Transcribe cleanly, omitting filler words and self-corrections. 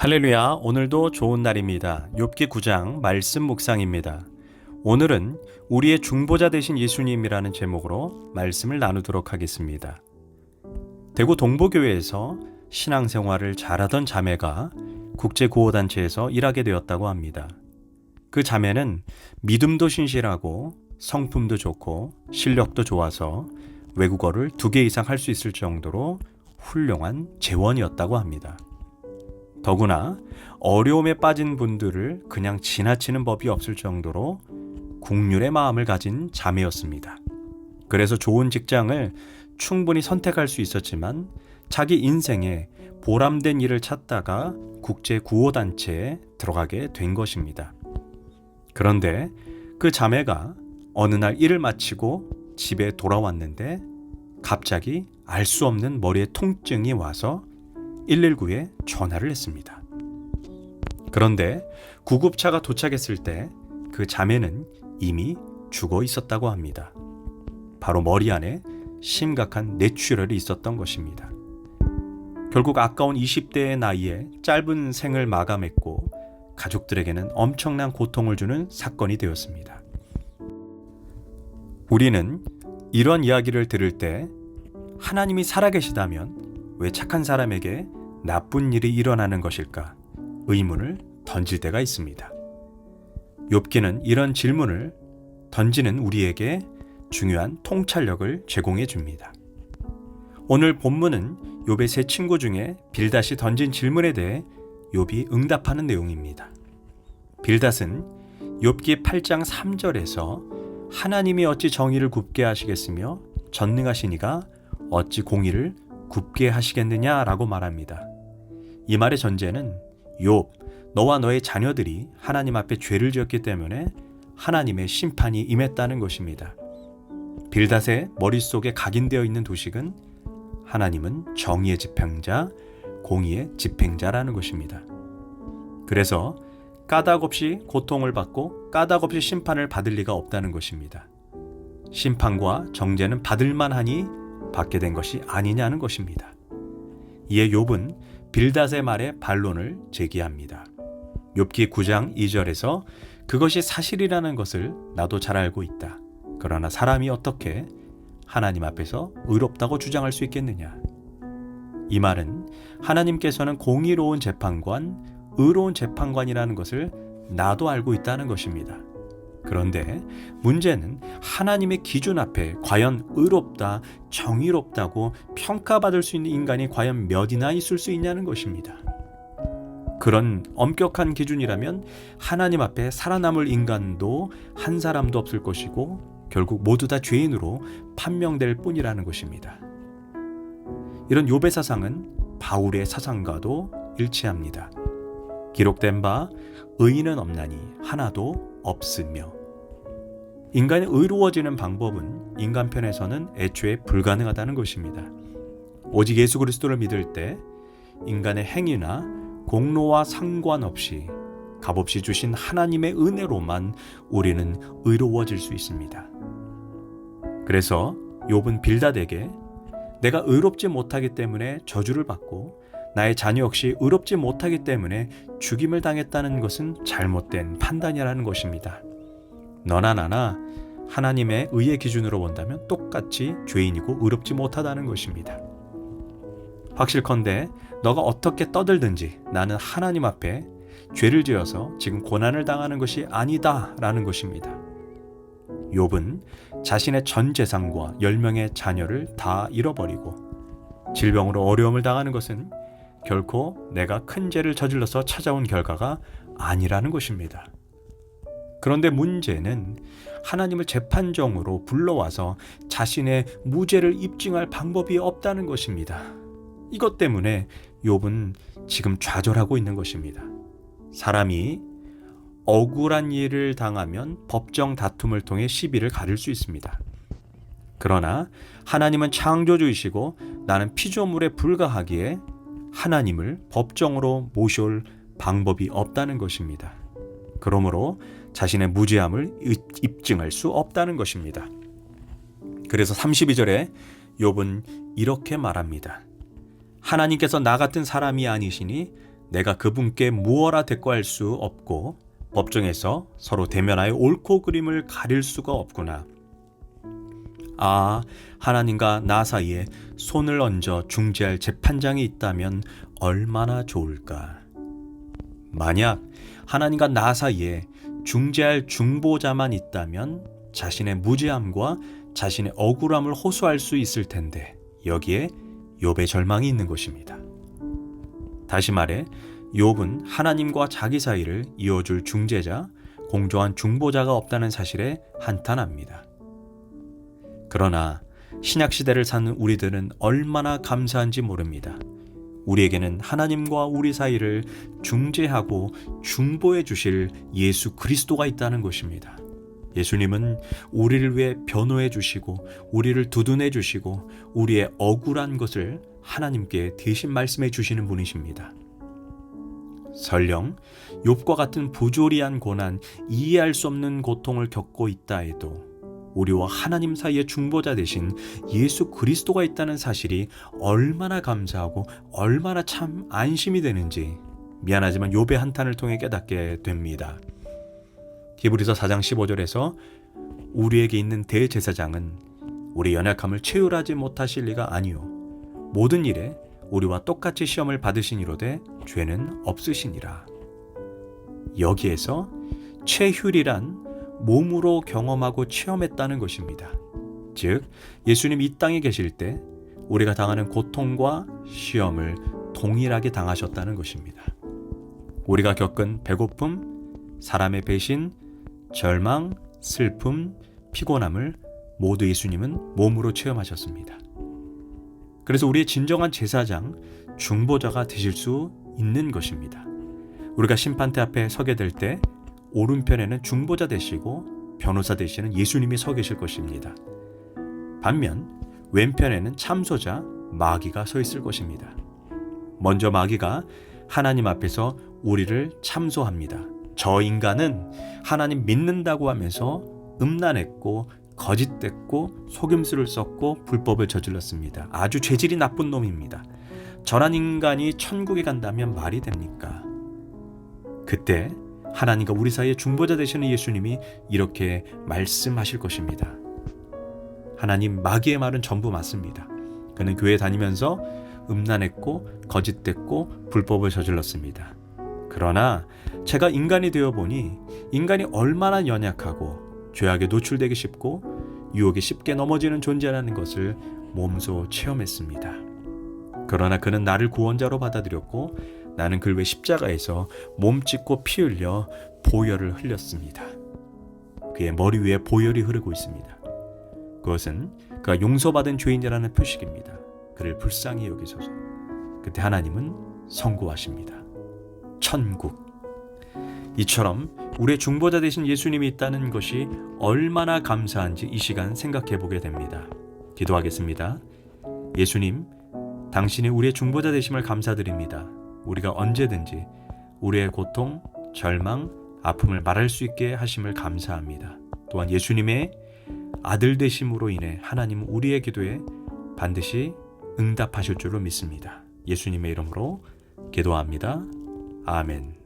할렐루야, 오늘도 좋은 날입니다. 욥기 9장 말씀 묵상입니다. 오늘은 우리의 중보자 되신 예수님이라는 제목으로 말씀을 나누도록 하겠습니다. 대구 동보교회에서 신앙생활을 잘하던 자매가 국제구호단체에서 일하게 되었다고 합니다. 그 자매는 믿음도 신실하고 성품도 좋고 실력도 좋아서 외국어를 2개 이상 할 수 있을 정도로 훌륭한 재원이었다고 합니다. 더구나 어려움에 빠진 분들을 그냥 지나치는 법이 없을 정도로 국률의 마음을 가진 자매였습니다. 그래서 좋은 직장을 충분히 선택할 수 있었지만 자기 인생에 보람된 일을 찾다가 국제구호단체에 들어가게 된 것입니다. 그런데 그 자매가 어느 날 일을 마치고 집에 돌아왔는데 갑자기 알 수 없는 머리에 통증이 와서 119에 전화를 했습니다. 그런데 구급차가 도착했을 때 그 자매는 이미 죽어 있었다고 합니다. 바로 머리 안에 심각한 뇌출혈이 있었던 것입니다. 결국 아까운 20대의 나이에 짧은 생을 마감했고 가족들에게는 엄청난 고통을 주는 사건이 되었습니다. 우리는 이런 이야기를 들을 때 하나님이 살아계시다면 왜 착한 사람에게 나쁜 일이 일어나는 것일까? 의문을 던질 때가 있습니다. 욥기는 이런 질문을 던지는 우리에게 중요한 통찰력을 제공해 줍니다. 오늘 본문은 욥의 세 친구 중에 빌닷이 던진 질문에 대해 욥이 응답하는 내용입니다. 빌닷은 욥기 8장 3절에서 하나님이 어찌 정의를 굽게 하시겠으며 전능하신 이가 어찌 공의를 굽게 하시겠느냐라고 말합니다. 이 말의 전제는 욥, 너와 너의 자녀들이 하나님 앞에 죄를 지었기 때문에 하나님의 심판이 임했다는 것입니다. 빌닷의 머릿속에 각인되어 있는 도식은 하나님은 정의의 집행자, 공의의 집행자라는 것입니다. 그래서 까닭 없이 고통을 받고 까닭 없이 심판을 받을 리가 없다는 것입니다. 심판과 정죄는 받을 만하니 받게 된 것이 아니냐는 것입니다. 이에 욥은 빌닷의 말에 반론을 제기합니다. 욥기 9장 2절에서 그것이 사실이라는 것을 나도 잘 알고 있다. 그러나 사람이 어떻게 하나님 앞에서 의롭다고 주장할 수 있겠느냐. 이 말은 하나님께서는 공의로운 재판관, 의로운 재판관이라는 것을 나도 알고 있다는 것입니다. 그런데 문제는 하나님의 기준 앞에 과연 의롭다, 정의롭다고 평가받을 수 있는 인간이 과연 몇이나 있을 수 있냐는 것입니다. 그런 엄격한 기준이라면 하나님 앞에 살아남을 인간도 한 사람도 없을 것이고 결국 모두 다 죄인으로 판명될 뿐이라는 것입니다. 이런 욥의 사상은 바울의 사상과도 일치합니다. 기록된 바 의인은 없나니 하나도 없으며. 인간이 의로워지는 방법은 인간 편에서는 애초에 불가능하다는 것입니다. 오직 예수 그리스도를 믿을 때 인간의 행위나 공로와 상관없이 값없이 주신 하나님의 은혜로만 우리는 의로워질 수 있습니다. 그래서 욥은 빌닷에게 내가 의롭지 못하기 때문에 저주를 받고 나의 자녀 역시 의롭지 못하기 때문에 죽임을 당했다는 것은 잘못된 판단이라는 것입니다. 너나 나나 하나님의 의의 기준으로 본다면 똑같이 죄인이고 의롭지 못하다는 것입니다. 확실컨대 너가 어떻게 떠들든지 나는 하나님 앞에 죄를 지어서 지금 고난을 당하는 것이 아니다 라는 것입니다. 욥은 자신의 전 재산과 10명의 자녀를 다 잃어버리고 질병으로 어려움을 당하는 것은 결코 내가 큰 죄를 저질러서 찾아온 결과가 아니라는 것입니다. 그런데 문제는 하나님을 재판정으로 불러와서 자신의 무죄를 입증할 방법이 없다는 것입니다. 이것 때문에 욥은 지금 좌절하고 있는 것입니다. 사람이 억울한 일을 당하면 법정 다툼을 통해 시비를 가릴 수 있습니다. 그러나 하나님은 창조주이시고 나는 피조물에 불과하기에 하나님을 법정으로 모셔올 방법이 없다는 것입니다. 그러므로 자신의 무죄함을 입증할 수 없다는 것입니다. 그래서 32절에 욥은 이렇게 말합니다. 하나님께서 나 같은 사람이 아니시니 내가 그분께 무어라 대꾸할 수 없고 법정에서 서로 대면하여 옳고 그름을 가릴 수가 없구나. 아, 하나님과 나 사이에 손을 얹어 중재할 재판장이 있다면 얼마나 좋을까. 만약 하나님과 나 사이에 중재할 중보자만 있다면 자신의 무죄함과 자신의 억울함을 호소할 수 있을 텐데 여기에 욥의 절망이 있는 것입니다. 다시 말해 욥은 하나님과 자기 사이를 이어줄 중재자, 공정한 중보자가 없다는 사실에 한탄합니다. 그러나 신약시대를 사는 우리들은 얼마나 감사한지 모릅니다. 우리에게는 하나님과 우리 사이를 중재하고 중보해 주실 예수 그리스도가 있다는 것입니다. 예수님은 우리를 위해 변호해 주시고 우리를 두둔해 주시고 우리의 억울한 것을 하나님께 대신 말씀해 주시는 분이십니다. 설령 욥과 같은 부조리한 고난, 이해할 수 없는 고통을 겪고 있다 해도 우리와 하나님 사이의 중보자 되신 예수 그리스도가 있다는 사실이 얼마나 감사하고 얼마나 참 안심이 되는지 미안하지만 욥의 한탄을 통해 깨닫게 됩니다. 히브리서 4장 15절에서 우리에게 있는 대제사장은 우리 연약함을 체휼하지 못하실 리가 아니요 모든 일에 우리와 똑같이 시험을 받으시니로되 죄는 없으시니라. 여기에서 체휼이란 몸으로 경험하고 체험했다는 것입니다. 즉 예수님 이 땅에 계실 때 우리가 당하는 고통과 시험을 동일하게 당하셨다는 것입니다. 우리가 겪은 배고픔, 사람의 배신, 절망, 슬픔, 피곤함을 모두 예수님은 몸으로 체험하셨습니다. 그래서 우리의 진정한 제사장, 중보자가 되실 수 있는 것입니다. 우리가 심판대 앞에 서게 될 때 오른편에는 중보자 되시고 변호사 되시는 예수님이 서 계실 것입니다. 반면 왼편에는 참소자 마귀가 서 있을 것입니다. 먼저 마귀가 하나님 앞에서 우리를 참소합니다. 저 인간은 하나님 믿는다고 하면서 음란했고 거짓됐고 속임수를 썼고 불법을 저질렀습니다. 아주 죄질이 나쁜 놈입니다. 저런 인간이 천국에 간다면 말이 됩니까? 그때 하나님과 우리 사이의 중보자 되시는 예수님이 이렇게 말씀하실 것입니다. 하나님, 마귀의 말은 전부 맞습니다. 그는 교회 다니면서 음란했고 거짓됐고 불법을 저질렀습니다. 그러나 제가 인간이 되어보니 인간이 얼마나 연약하고 죄악에 노출되기 쉽고 유혹에 쉽게 넘어지는 존재라는 것을 몸소 체험했습니다. 그러나 그는 나를 구원자로 받아들였고 나는 그를 위해 십자가에서 몸 찢고 피 흘려 보혈을 흘렸습니다. 그의 머리 위에 보혈이 흐르고 있습니다. 그것은 그가 용서받은 죄인이라는 표식입니다. 그를 불쌍히 여기소서. 그때 하나님은 선고하십니다. 천국. 이처럼 우리의 중보자 되신 예수님이 있다는 것이 얼마나 감사한지 이 시간 생각해 보게 됩니다. 기도하겠습니다. 예수님, 당신이 우리의 중보자 되심을 감사드립니다. 우리가 언제든지 우리의 고통, 절망, 아픔을 말할 수 있게 하심을 감사합니다. 또한 예수님의 아들 되심으로 인해 하나님은 우리의 기도에 반드시 응답하실 줄로 믿습니다. 예수님의 이름으로 기도합니다. 아멘.